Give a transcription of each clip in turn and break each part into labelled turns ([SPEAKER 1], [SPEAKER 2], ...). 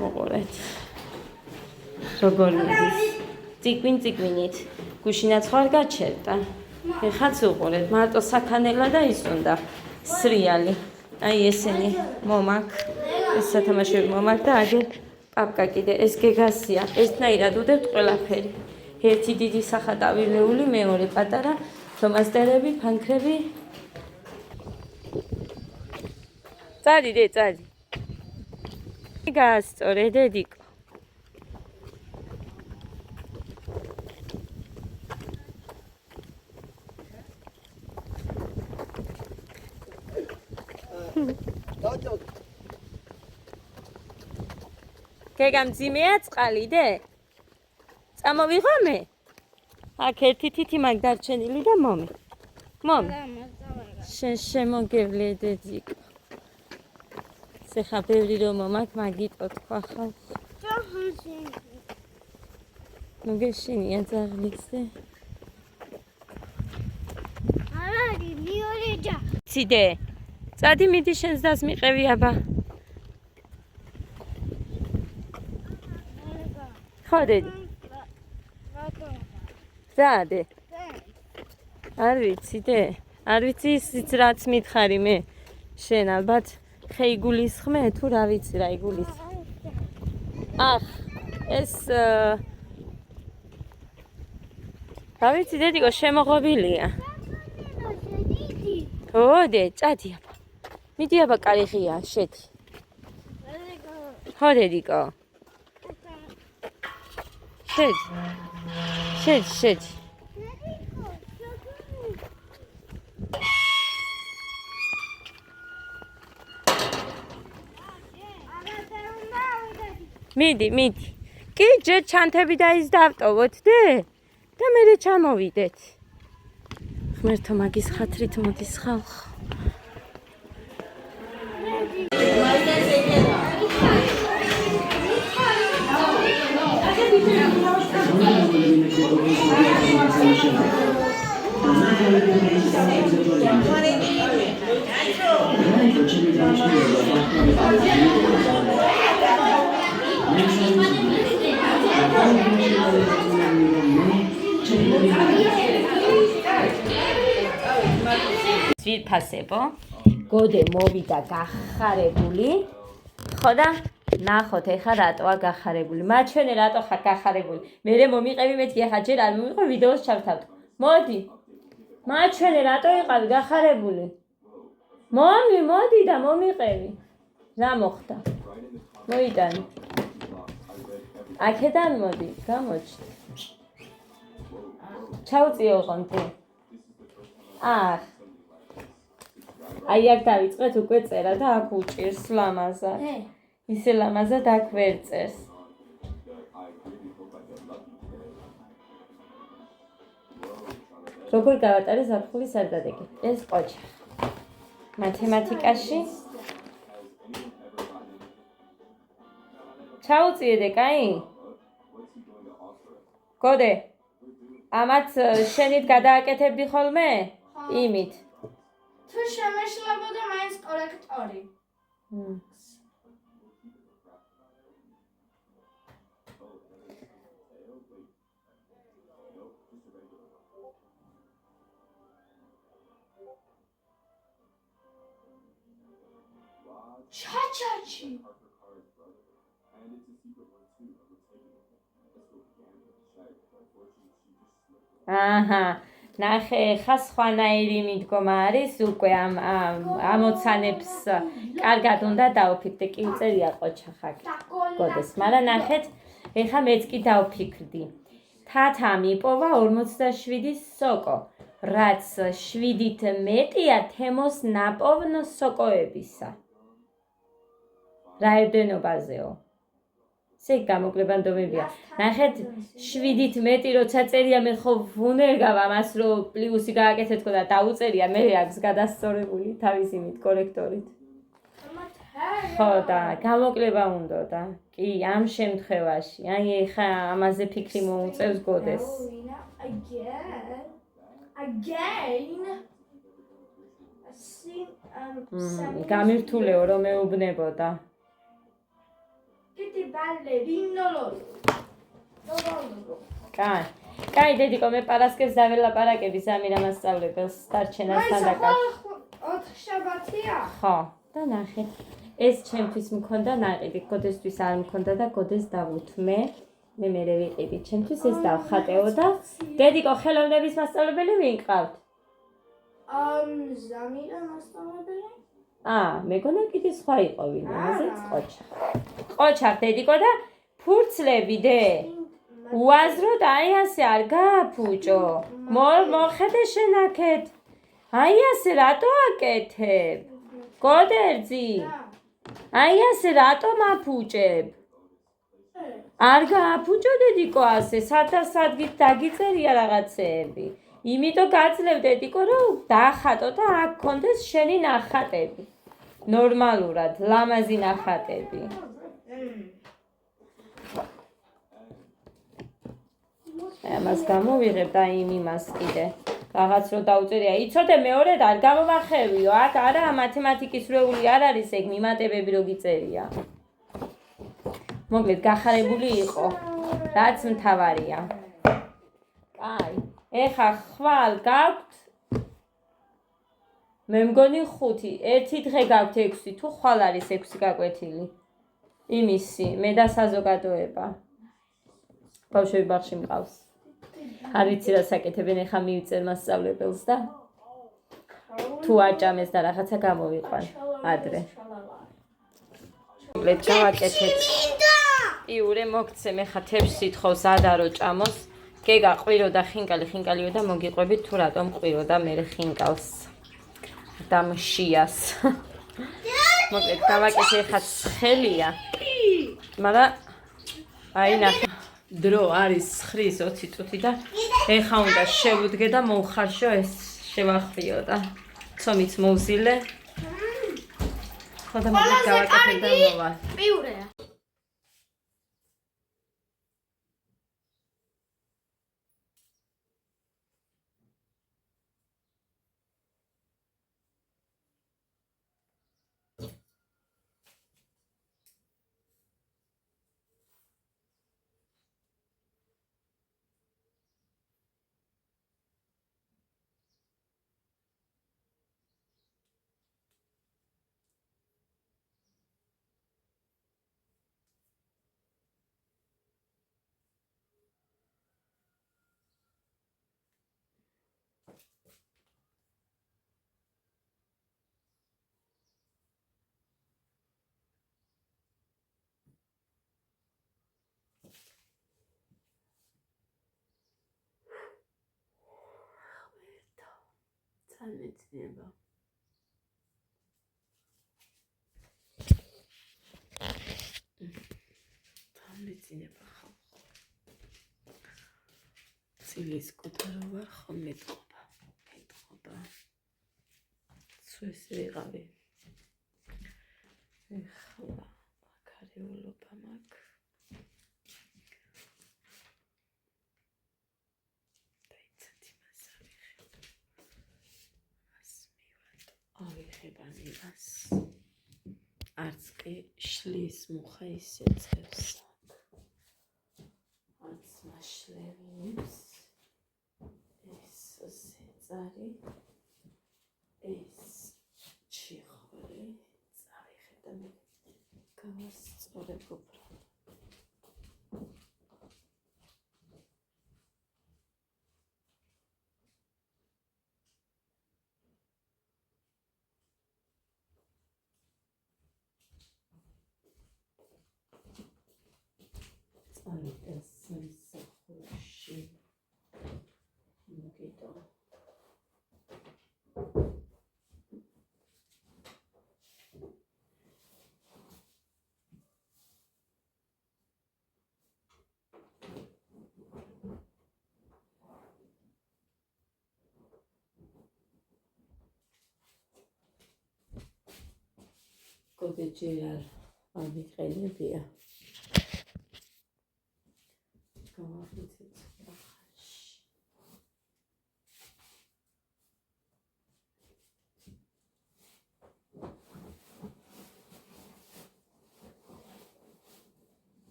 [SPEAKER 1] მოყურეთ. როგორ მიდის? წიკვინ-წიკვინით. გუშინაც ხარ გაჩერდა. ეხაც უყურეთ, მარტო საქანელა და ის უნდა სრიალი. აი ესენი მომაკ. ეს სათამაშოები მომაკ და აგერ პაპკა კიდე ეს გეგასია. ესნაირად უდევთ ყველაფერი. ერთი დიდი სახატავილეული, მეორე პატარა ფლომასტერები, ფანქრები. წადი დე, წადი. გასწორე დედიკო. გეგამძიმეა წყალი დე? წამოვიღო მე? აქ ერთი თითი მაგ დარჩენილი და მომი. მომი. შენ შემოგევლე დედიკო. ხა ბევრი რომ მომაკ მაგიტო თქვა ხალხ. ნუ გეშინია ძაღლისზე.
[SPEAKER 2] არადი მიორეჯა.
[SPEAKER 1] ციდე. წადი მიდი შენს დას მიყევი აბა. ხო დედი. ზადე. არ ვიცი დე. არ ვიცი ისიც რაც მითხარი მე. შენ ალბათ ხე იგულისხმე თუ რა ვიცი რა იგულის. ახ ეს რა ვიცი დედიკო შემოღობილია. ო დე წადი აბა. მიდი აბა კარიღია შედი. ხო დედიკო. შედი. მიდი. კი ჯერ ჩანთები და ის დავტოვოთ დე და მერე ჩამოვიდეთ. ღმერთო მაგის ხათრით მოდის ხალხ. ვირფასებო, გოდე მოვიდა გახარებული, ხო და ნახოთ ეხა რატოა გახარებული. მაჩვენე რატო ხარ გახარებული. მერე მომიყევი მეთქი ახლა ჯერ არ მომიყო ვიდეოს ჩავთავთ. მოდი. მაჩვენე რატო იყავი გახარებული. მოდი და მომიყევი. რა მოხდა? მოიტანი. აქედან მოდი, გამოჩნდა. ჩაუწიო ხონთი. ახ. აი აქ დავიწყეთ უკვე წერა და აქ უჭირს ლამაზად. ისე ლამაზად აქ ვერ წერს. როგორ გავატარე ზაფხულის სარდადეგი? ეს ყოჩა. მათემატიკაში ჩაუწიე კაი? გოდე. ამათ შენით გადააკეთებდი ხოლმე? იმით.
[SPEAKER 2] თუ შემეშლებოდა მაინც კორექტორი. ჩაჩაჩი.
[SPEAKER 1] აჰა. ნახე, ხა სხვანაირი მიდგომა არის უკვე ამ ამოცანებს კარგად უნდა დავფიქრდე. კი უწერია ყოჩა ხაკ. გოდეს, მაგრამ ნახეთ, ეხა მეც კი დავფიქრდი. თათა მიპოვა 47 სოკო, რაც 7-ით მეტია თემოს ნაპოვნ სოკოებისა. რა ერდენობაზეო? ესე გამოკლებანდობებია. ნახეთ 7-ით მეტი როცა წერია მე ხო ვუნერგავ ამას რომ პლუსი გააკეთეთ ხო და დაუწერია მე აქვს გადასწორებული თავის იმით კორექტორით. ხო და გამოკლება უნდოდა. კი ამ შემთხვევაში. აი ეხა ამაზე ფიქრი მოუწევს გოდეს. გამირთულეო რომ მეუბნებოდა.
[SPEAKER 2] კიდე ballerino.
[SPEAKER 1] კაი, დედიკო, მე პარასკევს დაველაპარაკები ზამირა მასწავლებელს დარჩენასთან დაკავშირებით.
[SPEAKER 2] 4 შაბათია?
[SPEAKER 1] ხო, და ნახე. ეს ჩემთვის მქონდა ნაყიდი, გოდესთვის არ მქონდა და გოდეს დავუთმე. მე მერე ვიყიდი, ჩემთვის ეს დავხატეო და დედიკო, ხელოვნების მასწავლებელი ვინ ყავთ?
[SPEAKER 2] ზამირა მასწავლებელი?
[SPEAKER 1] მეგონა კიდე სხვა იყო ვინ, ამაზეც ყოჩა. ყოჩა დედიკო და ფურცლები დე. უაზროდ აი ასე არ გააფუჭო. მოხედე შენაკეთ. აი ასე რატო აკეთებ? გოდერძი. აი ასე რატო მაფუჭებ? არ გააფუჭო დედიკო ასე, სადღაც დაგიწერია რაღაცეები. იმიტომ გაძლევ დედიკო, რომ დახატო და აქ კონდეს შენი ნახატები. ნორმალურად, ლამაზი ნახატები. ამას გამოვიღებ და იმას კიდე. რაღაც რო დაუწერია. იცოდე მეორედ არ გამომახევიო. აქ არა მათემატიკის სრეული არ არის ეგ მიმატებები რო გიწერია. მოკლედ გახარებული იყო. რაც მთავარია. კაი. ეხა ხვალ გაქვთ? მე მგონი 5. ერთი დღე გაქვთ 6. თუ ხვალ არის 6 გაკვეთილი. იმისი, მე და საზოგადოება. ბავშვები ბაღში მყავს. არ ვიცი რა საკეთებენ, ეხა მივიწერ მასწავლებელს და თუ აჭამეს და რაღაცა გამოვიყვან ადრე. მოკლედ გავაკეთეთ. იურე მოგცემ, ეხა თებს სითხოვს ადარო ჭამოს. გეგა ყვირო და ხინკალიო და მოგიყვებით თუ რატომ ყვირო და მე ხინკალს დამშიას. მოკლედ გავაკეთე, ეხა ცხელია. მაგრამ აი ნახე. დრო არის 9-20 წუთი და ეხა უნდა შევუდგე და მოვხარშო ეს შევახვიო და ცომიც მოვზილე. ხო და მოკლედ გავაკეთე და მოვალ.
[SPEAKER 2] პიურეა.
[SPEAKER 1] სამეცნიერო. სამეცნიერო ხალხო. ცილის კუთარო ვარ ხომ მეტყობა. სულ ეს ვიღავი. ეხლა აკარეულობა მაქვს. ავიხებან იმას. არც კი შლის მუხა ისე წევს. არც მაშლევინებს. ეს ზეწარი. ეს ჩიხური. წავიხებ და მე გავასწორებ უფრო. წავიდეს სამსახურში. მოგიტო. გოგეჯერ არ მიყენებია. გავახიცეთ ახალში.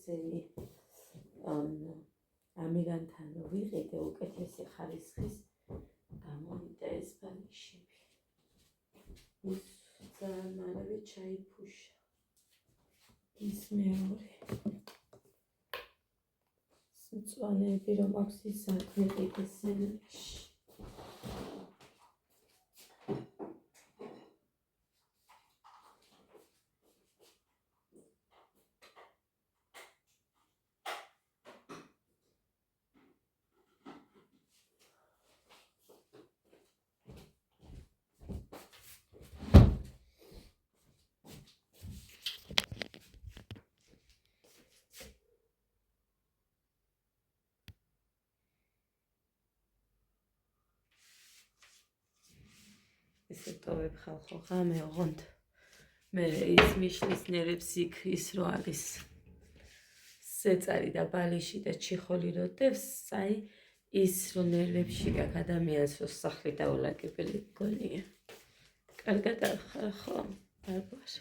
[SPEAKER 1] გასცემი ამირანთან ვიყიდე უკეთესი ხარისხის გამოვიდა ეს ბალიშები. ის ძალიან მალევე ჩაიფუშა. ის მეორე. მწვანეები რომ აქვს ის არ ვიყიდე სენებში. ესე ტოვებ ხალხო ღამე ოღონდ მე ის მიშლის ნერებს იქ ის რო არის სეწარი და ბალიში და ჩიხოლი რო დევს აი ის რო ნერვებში გაკ ადამიანს რო სახლი დაულაგებელი გონია კარგად ახარ ხო დაბარ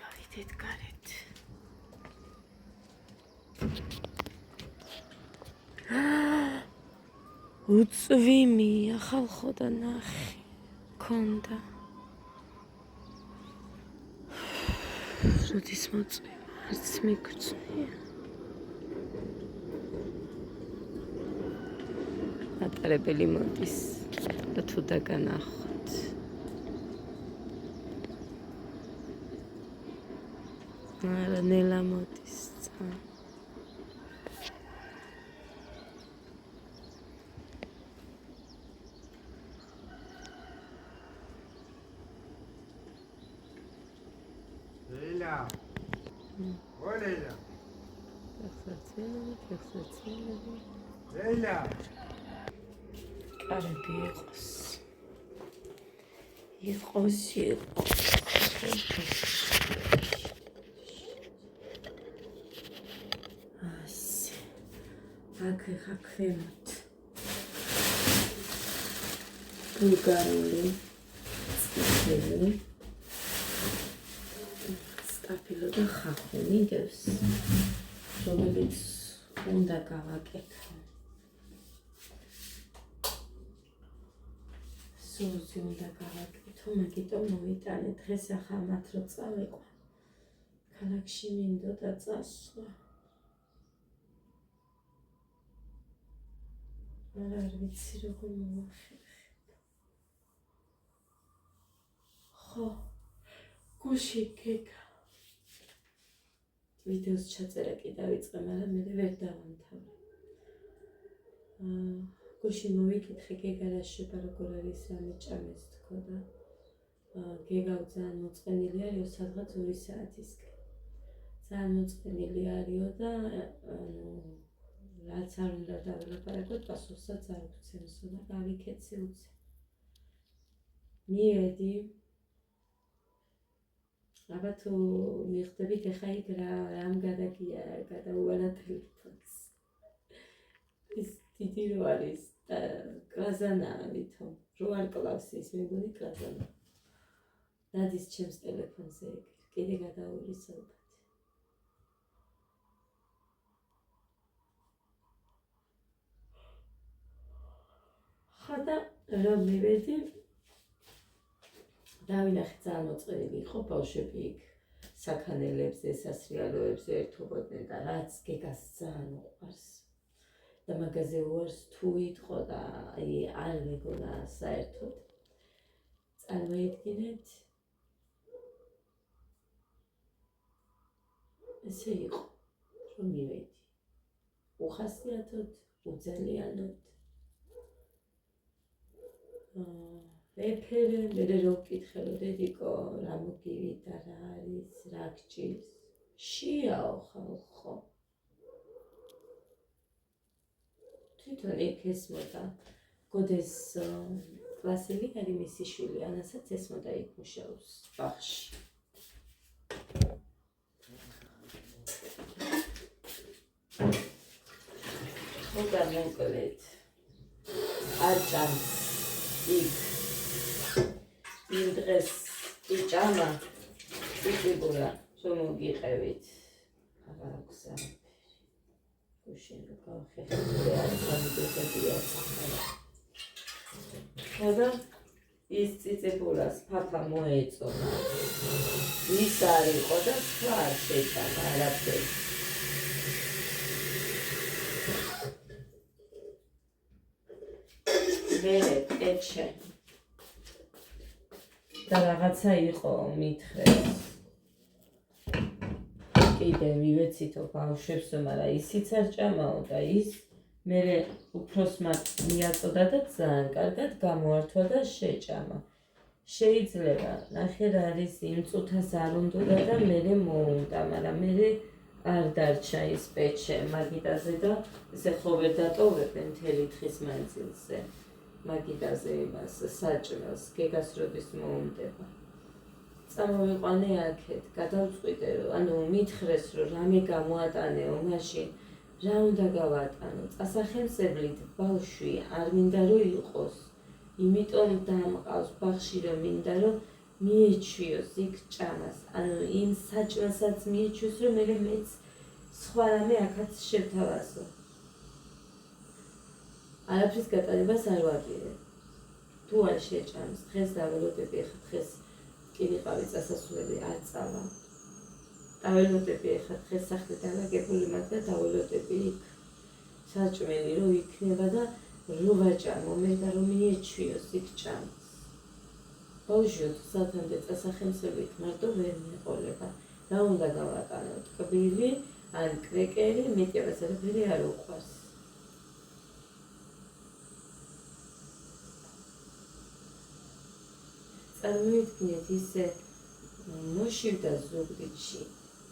[SPEAKER 1] გავიდეთ გარეთ უწვიმია ხალხო და ნახე კონდა როდის მოწვიმა არც მიგწვია ატარებელი მოდის და თუ დაგანახოთ არა ნელა მოდის
[SPEAKER 3] Leila. Oi, Leila. Leila.
[SPEAKER 1] კარები იყოს ასე აქ ქვემოთ ბულგარული წიფელი სტაფილო და ხახუნი დევს რომელიც უნდა გავაკეთო სოუსი უნდა გავაკეთო მაგიტომ მოვიტანე დღეს ახლა მათ რო წავიყვა ქალაქში მინდოდა წასვლა მაგრამ არ ვიცი როგორ მოვახერხებ ხო გუში გეკა ვიდეოს ჩაწერა კი დავიწყე, მაგრამ მე ვერ დავამთავრე. გუში მოვიკითხე გეგარაშება როგორ არის რამე ჭამეს თქო და გეგა ძალიან მოწყენილი არისო სადღაც 2 საათისკენ. ძალიან მოწყენილი არისო და რაც არ უნდა დაველაპარაკოთ, პასუხსაც არ გვცემსო და გავიქეცი უცე. მივედი აბა თუ მიხდებით ეხა იქ რამ გადაგია გადაუვალა ტელეფონს ის დიდი რო არის და კრაზანაა ვითომ რო არ კლავს ის მეგონი კრაზანა დადის ჩემს ტელეფონზე იქ კიდე გადაუვლის ალბათ ხოდა რომ მივედი დავინახე ძალიან მოწყენილი იყო ბავშვები იქ საქანელებზე, სასრიალოებზე ერთობოდნენ და რაც გეგას ძალიან უყვარს და მაგაზე უარს თუ იტყო და არ მეგონა საერთოდ წარმოიდგინეთ ესე იყო რომ მივედი უხასიათოდ უძალიანოდ ეფერე მე რო ვკითხე რომ დედიკო რა მოგივიდა რა არის რა გჭირს შიაო ხალხო თვითონ იქ ესმოდა გოდეს კლასელი არის მისი შვილი ანასაც ესმოდა იქ მუშაობს ბაღში ხოდა მოკლედ არ ჭამს იქ იმ დღეს იჭამა ციციბურა რომ მოგიყევით აღარ აქვს გუშინ გავხეხე არის სამიდროებია ხოდა ის ციციბურას ფაფა მოეწონა ის არ იყო და სხვა არ შეჭამა არაფერი ვერე ეჩე და რაღაცა იყო მითხრეს კიდე მივეცითო ბავშვებსო, მაგრამ ისიც არ ჭამაო და ის მე უფროსმა მიაწოდა და ძალიან კარგად გამოართვა და შეჭამა. შეიძლება ნახე რა არის იმ წუთას არ უნდა და მე მოუნდა, მაგრამ მე არ დარჩა ის პეჩე მაგიდაზე და ესე ხოვერ დატოვებენ მთელი თხის მანძილზე. მაგიდაზე იმას საჭმელს გეგას როდის მოუნდება. წამოვიყვანე აქეთ, გადავწყვიტე, ანუ მითხრეს, რომ რამე გამოატანეო მაშინ, რა უნდა გავატანო, წასახელსებლით ბავშვი არ მინდა რომ იყოს, იმიტომ დამყავს ბაღში რომ მინდა რომ მიეჩვიოს იქ ჭამას, ანუ იმ საჭმელსაც მიეჩვიოს, რომ მეც სხვა რამე აქაც შევთავაზო. არაფრის გატანებას არ ვაპირებ. თუ არ შეჭამს, დღეს დაველოდები ახლა დღეს კი ვიყავი წასასვლელი არ წავა. დაველოდები ახლა დღეს სახლი დალაგებული მაქვს და დაველოდები იქ საჭმელი რომ იქნება და რო ვაჭამო მე და რომ მიეჩვიოს იქ ჭამს. ბავშვი საათამდე წასახელსებლით მარტო ვერ მეყოლება. რა უნდა გავატანო? ტკბილი ან კრეკერი, მეტიებას არაფერი არ უყვარს. წარმოიდგინეთ ისე მოშივდა ზუგდიდში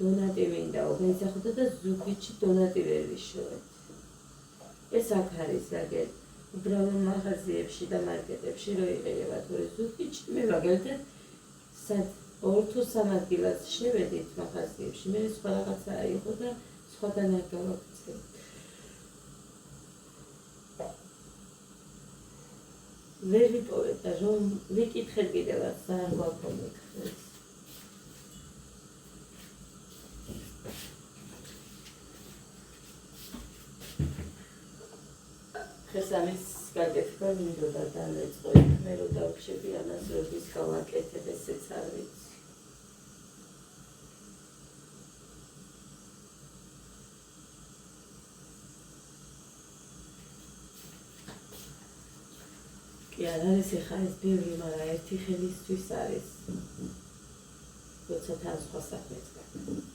[SPEAKER 1] დონატი მინდაო გაიზახოდა და ზუგდიდში დონატი ვერ ვიშოვეთ. ეს აქ არის აგერ უბრალო მაღაზიებში და მარკეტებში რო იყიდებათ ორი ზუგდიდში მე მაგალითად სად 2 თუ 3 ადგილას შევედით მაღაზიებში მე სხვა რაღაცა იყო და სხვაგან არ გავაკეთე. ვერ ვიპოვეთ და რომ ვიკითხეთ კიდევაც არ გვაქვს. დღეს ამის გაკეთება მინდოდა დავეწყო მე რომ დავხშები ანაზრობის გავაკეთებ ესეც არ ვიცი. კი არ არის ეხლა ეს ბევრი, მაგრამ ერთი ხელისთვის არის. როცა თან სხვა საქმეც გაქვს.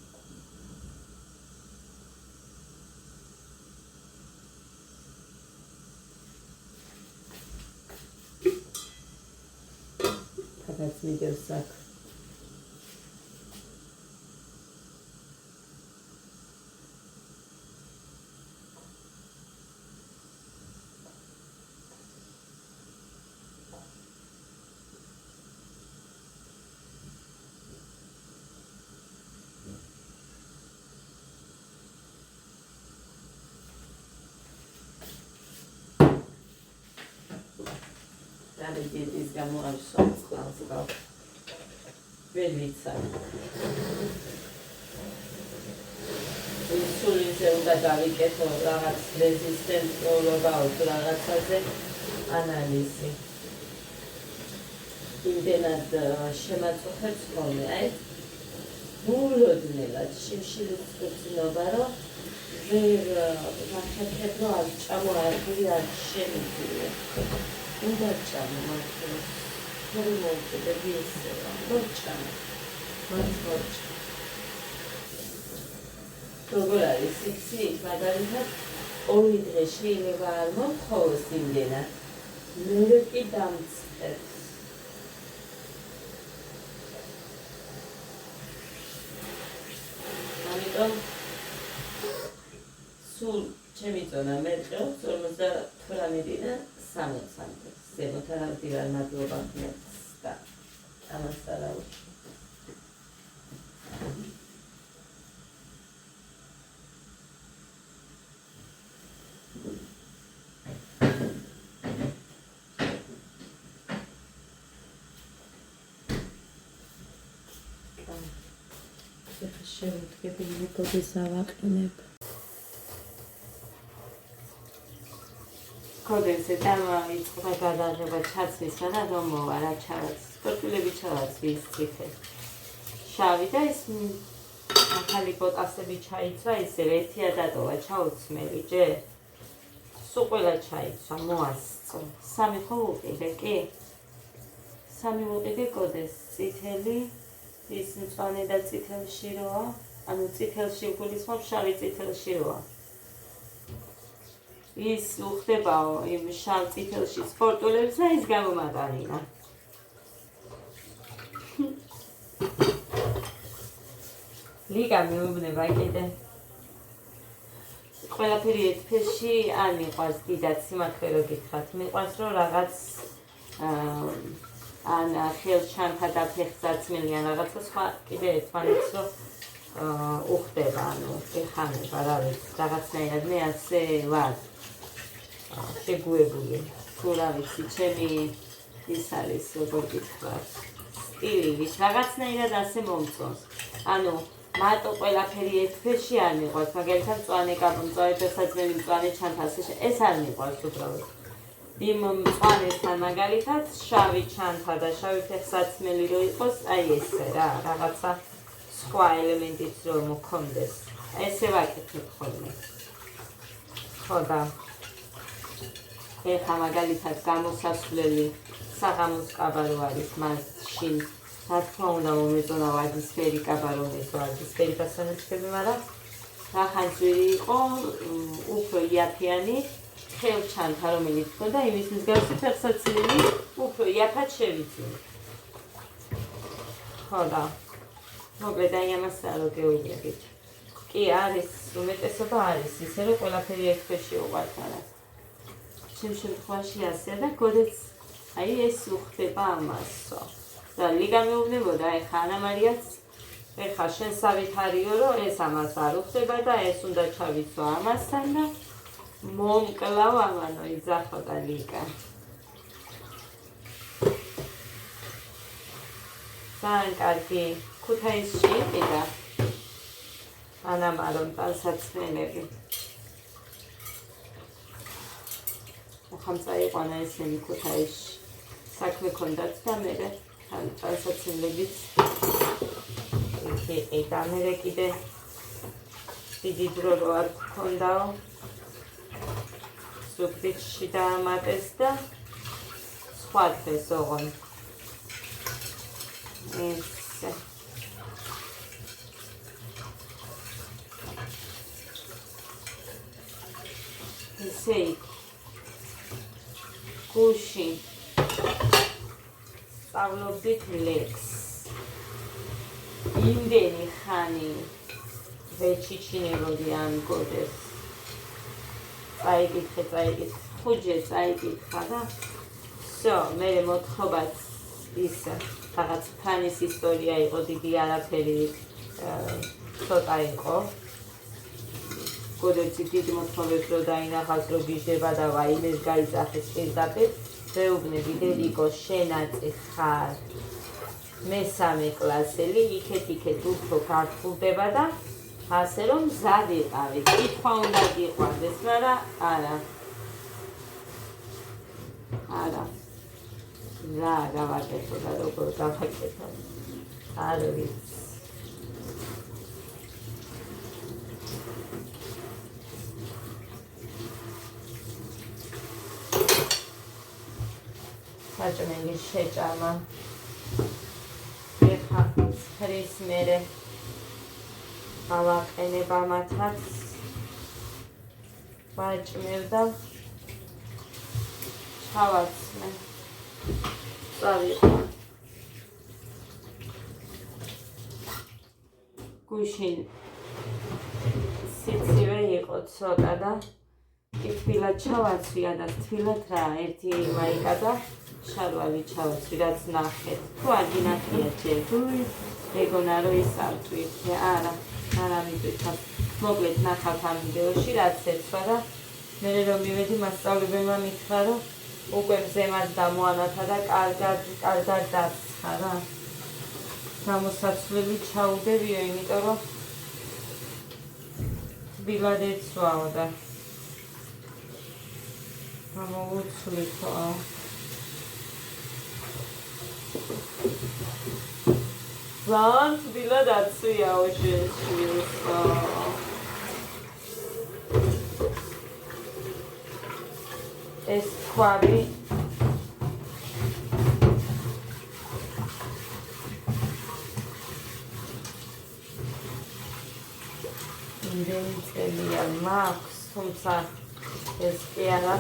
[SPEAKER 1] სადაც მიდევს აქ. დიეტის გამო არ სვამს წყალს. ვერ ვიცავ. ინსულინზე უნდა დავიკეთო რაღაც რეზისტენტურობა თუ რაღაცაზე ანალიზი. იმდენად შემაწუხებს ხოლმე, აი მულოდნელად შიმშილის ხოცნობა, რომ ვერ ვახერხებ, რომ არ ჭამო არაფერი არ შემიძლია. უნდა ჭამო მაგრამ ხორი მოვწოდები ესე რომ ჭამო მაგრამ როგორ არის ისი მაგალითად 2 დღეში იმება არ მომთხოვს იმდენად მე კი დამწყებს ამიტომ სულ ჩემი წონა მე ყავს 58-დან 60-მდე. ზემოთ არ ვდივარ მადლობა ხმებს და ამას არავის. შევდგები მეთოდეს ავაყენებ. კოდენზე დამაიწყდა გადაღება ჩაცმისა და რომ მოვა რა ჩავაც. სპორტულები ჩავაც ვის ციხე. შავი და ეს ახალი პოტასები ჩაიცვა ისე ერთია დატოვა ჩაუცმელი ჯერ. სულ ყველა ჩაიცვა მოასწრო. 3 ხო ვუყიდე კი? 3 ვუყიდე კოდეს წითელი ის მწვანე და წითელში როა. ანუ წითელში გულისხმობ შავი წითელში როა. ის უხდებაო იმ შავ წითელში სპორტულებს და ის გამომატანინა. ლიგა მეუბნება კიდე. ყველაფერი ერთფერში არ მიყვარს დიდად სიმართლე რო გითხრათ. მიყვარს რომ რაღაც ან ხელჩანთა და ფეხსაცმელი ან რაღაცა სხვა კიდე ერთმანეთს რომ უხდება, ანუ ეხანება რა ვიცი, რაღაცნაირად მე ასე ვარ. შეგუებული, თუ რა ვიცი, ჩემი ის არის, როგორ გითხრათ, სტილი, ვის რაღაცნაირად ასე მომწონს. ანუ მარტო ყველაფერი ერთფერში არ მიყვარს, მაგალითად მწვანე კაბო, მწვანე ფეხსაცმელი, მწვანე ჩანთა, ეს არ მიყვარს უბრალოდ. იმ მწვანესთან მაგალითად შავი ჩანთა და შავი ფეხსაცმელი რო იყოს, აი ესე რა, რაღაცა სხვა ელემენტიც რომ მქონდეს. ესე ვაკეთებ ხოლმე. ხო და ეხა მაგალითად გამოსასვლელი საღამოს კაბა რო არის მაშინ რა თქმა უნდა მომეწონა ვარდისფერი კაბა რომ ეს ვარდისფერი დასანერწები, მაგრამ რახანწვილი იყო უფრო იაფიანი ხელჩანთა რომელიც თქონდა იმის მსგავსი ფეხსაცმელი უფრო იაფად შევიძინე. ხო და მოკლედ აი ამასაა რომ გეუბნებით. კი არის, უმეტესობა არის ისე რომ ყველაფერი ერთფერში უყვართ არა. ჩემ შემთხვევაში ასეა და კოდეც აი ეს უხდება ამასო. და ლიგა მეუბნებოდა ეხა ანამარიაც ეხა შენ სავითარიო რომ ეს ამას არ უხდება და ეს უნდა ჩავიცვა ამასთან და მომკლავ ამანო იძახოდა ლიგა. ძალიან კარგი ქუთაისში იყიდა ანამარონ ტანსაცმელები. ახლა წაიყვანა ესენი ქუთაისში. საქმე ქონდათ და მე ტანსაცმელებიც იყიდა. მე კიდე დიდი დრო რო არ გქონდაო. სუფრიცში დაამატეს და სხვა დღეს ოღონ. ესე. ესე იქ. გუში. სწავლობდით ლექს. იმდენი ხანი ვეჩიჩინებოდი ამ კოდეს. წაიკითხე, ხუჯე წაიკითხა და всё, მე მოთხოვაც ის რაღაც ფანის ისტორია იყო, დიდი არაფერი ცოტა იყო. კოდეცი დიდი მოთხოვებს რომ დაინახავს რომ გიჟდება და ვაიმეს გაიძახეს პირდაპირ. ვეუბნები დედიკო შენაწი ხარ მესამე კლასელი, იქეთ უფრო გართულდება და ასე რომ მზად იყავი. კითხვა უნდა გიყვარდეს, მაგრამ არა. რა გავაკეთო და როგორ გავაკეთო. არ ვიცი. საჭმელი შეჭამა. ეხა ფრის მერე ავაყენებ ამათაც. ვაჭმევ და ჩავაცმე. წავიღო. გუშინ სიცივე იყო ცოტა და თბილად ჩავაცვია და თბილად რა ერთი მაიკა და შარვალი ჩავაცვი რაც ნახეთ. თუ არ გინახიათ ჯერ ეგონა რომ ის არ ტვირთე. არა მიტვირთა. მოკლედ ნახავთ ამ ვიდეოში რაც ეცვა და მე რომ მივედი მასწავლებელმა მითხრა რომ უკვე მზემად დამოანათა და კარგად დასხა რა. გამოსაცვლელი ჩაუდევიო, იმიტომ რომ თბილად ეცვაო და გამოვუცვლითო. ძალიან თბილად აცვიაო შეშვილსო. ეს ქვაბი იმდენი წელია მაქვს, თუმცა ეს კი არა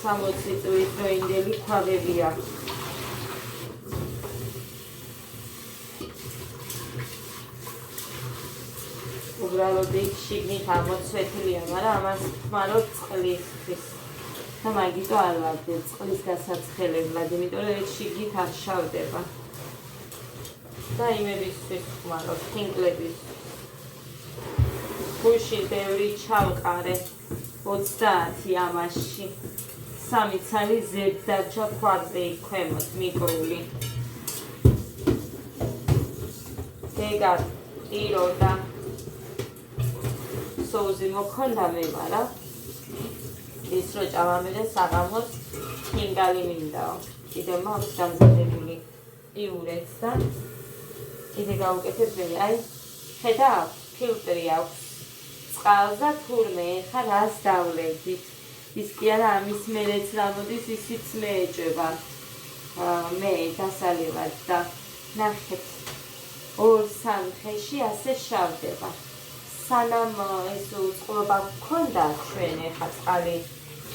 [SPEAKER 1] 60 წლის დროინდელი ქვაბებია. უბრალოდ იქ შიგნით ამოცვეთილია, მაგრამ ამას ხმარობ წყლისთვის. და მაგიტო არ ვარდებ წყლის გასაცხელებლად, იმიტომ რომ ეს შიგნით არ შავდება. და იმებისთვის ხმარობ, ფინკლების. გუში ბევრი ჩავყარე 30 ამაში. 3 ცალი ზედ დარჩა ქვაზე იქ ქვემოთ მიკრული. გეგა ტირო და სოუზი მოქონდა მემარა. ის რო ჭამამერე საღამოს კინგალი მინდაო. კიდე მაქვს დამზადებული იურეც და კიდე გავუკეთებ მე. აი, ხედავ, ფილტრი აქვს. წყალს და თურმე, ხა რას დავლევდით. ის კი არა ამის მერეც რა მოდის, ისიც მე ეჭვება. მე დასალევად და ნახეთ. 2-3 დღეში ასე შავდება. სანამ ეს უწყლობა გქონდა ჩვენ ეხა წყალი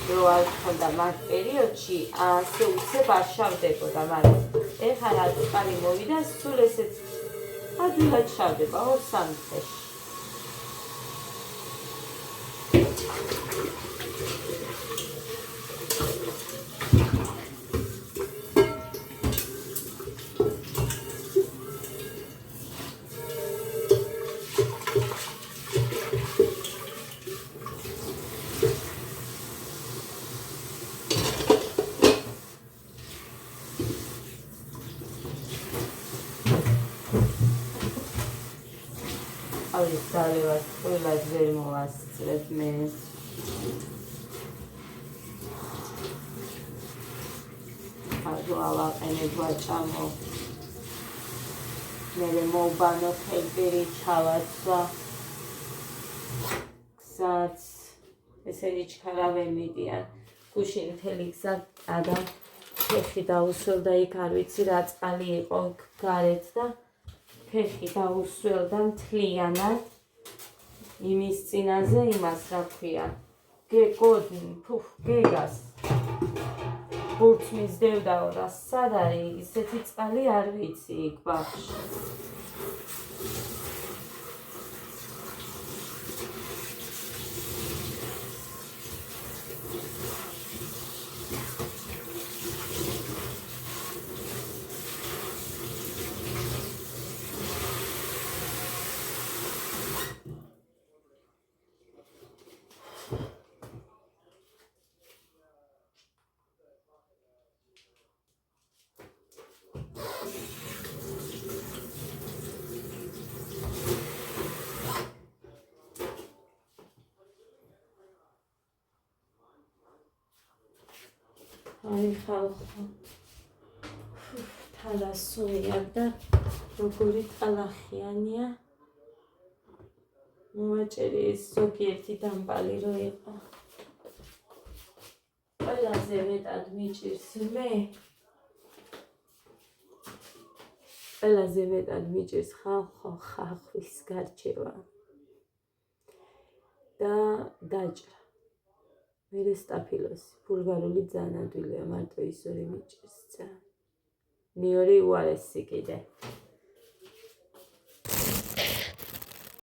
[SPEAKER 1] რო არ გქონდა მაგ პერიოდში, ასე უცებ არ შავდებოდა, მაგრამ ეხა რა წყალი მოვიდა, სულ ესეც ადვილად შავდება 2-3 დღეში. აი ძალევას ყველას ვერ მოვასწრებ მე. ახლა ავაყენებ ვაჭამო. მე მოვბანო ხელბერი ჩავაცვა. გზაც ესენი ჩქარავენ მიდიან. გუშინ მთელი გზა ადა ფეხი დაუსველ და იქ არ ვიცი რა წყალი იყო გარეთ და ფეხი დაუსველ და მთლიანად იმის წინაზე იმას რა ქვია გეგას ბურთს მისდევდაო და სად არის ისეთი წყალი არ ვიცი იქ ბაღში. აი ხალხო თალასოია და როგორი ტალახიანია. მოვაჭერი ეს ზოგიერთი დამპალი რო იყო. ყველაზე მეტად მიჭირს მე. ყველაზე მეტად მიჭირს ხალხო ხახვის გარჩევა და დაჭრა. მერე სტაფილოსი, ბულგარული ძალიან ადვილია, მარტო ის ორი მიჭირს ძალიან. მეორე უარესი კიდე.